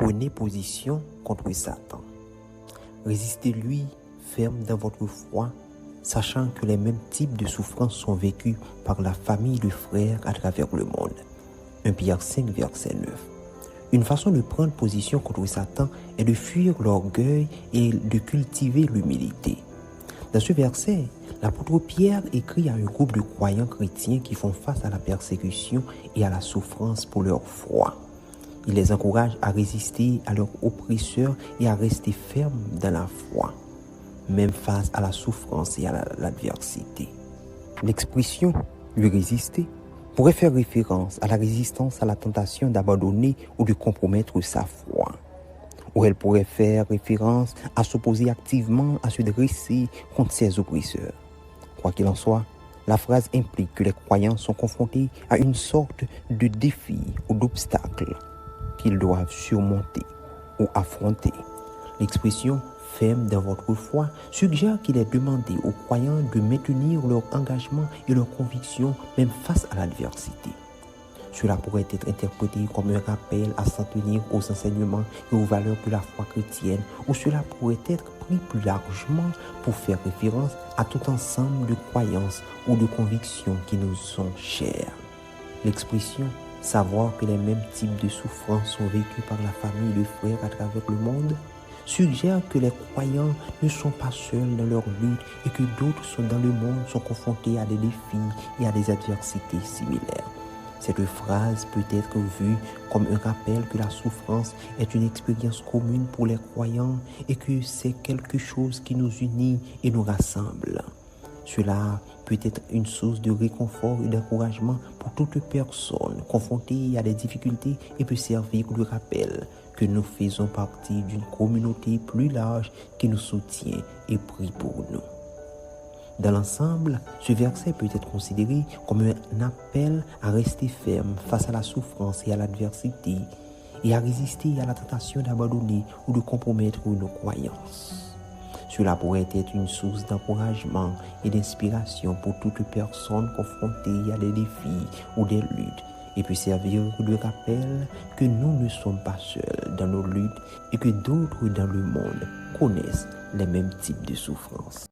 Prenez position contre Satan. Résistez-lui ferme dans votre foi, sachant que les mêmes types de souffrances sont vécues par la famille de frères à travers le monde. 1 Pierre 5, verset 9. Une façon de prendre position contre Satan est de fuir l'orgueil et de cultiver l'humilité. Dans ce verset, l'apôtre Pierre écrit à un groupe de croyants chrétiens qui font face à la persécution et à la souffrance pour leur foi. Il les encourage à résister à leurs oppresseurs et à rester fermes dans la foi, même face à la souffrance et à l'adversité. L'expression « lui résister » pourrait faire référence à la résistance à la tentation d'abandonner ou de compromettre sa foi. Ou elle pourrait faire référence à s'opposer activement à se dresser contre ses oppresseurs. Quoi qu'il en soit, la phrase implique que les croyants sont confrontés à une sorte de défi ou d'obstacle qu'ils doivent surmonter ou affronter. L'expression « ferme dans votre foi » suggère qu'il est demandé aux croyants de maintenir leur engagement et leur conviction même face à l'adversité. Cela pourrait être interprété comme un rappel à s'en tenir aux enseignements et aux valeurs de la foi chrétienne, ou cela pourrait être pris plus largement pour faire référence à tout ensemble de croyances ou de convictions qui nous sont chères. L'expression « savoir que les mêmes types de souffrances sont vécues par la famille de frères à travers le monde » suggère que les croyants ne sont pas seuls dans leur lutte et que d'autres dans le monde sont confrontés à des défis et à des adversités similaires. Cette phrase peut être vue comme un rappel que la souffrance est une expérience commune pour les croyants et que c'est quelque chose qui nous unit et nous rassemble. Cela peut être une source de réconfort et d'encouragement pour toute personne confrontée à des difficultés et peut servir de rappel que nous faisons partie d'une communauté plus large qui nous soutient et prie pour nous. Dans l'ensemble, ce verset peut être considéré comme un appel à rester ferme face à la souffrance et à l'adversité et à résister à la tentation d'abandonner ou de compromettre nos croyances. Cela pourrait être une source d'encouragement et d'inspiration pour toute personne confrontée à des défis ou des luttes et peut servir de rappel que nous ne sommes pas seuls dans nos luttes et que d'autres dans le monde connaissent les mêmes types de souffrances.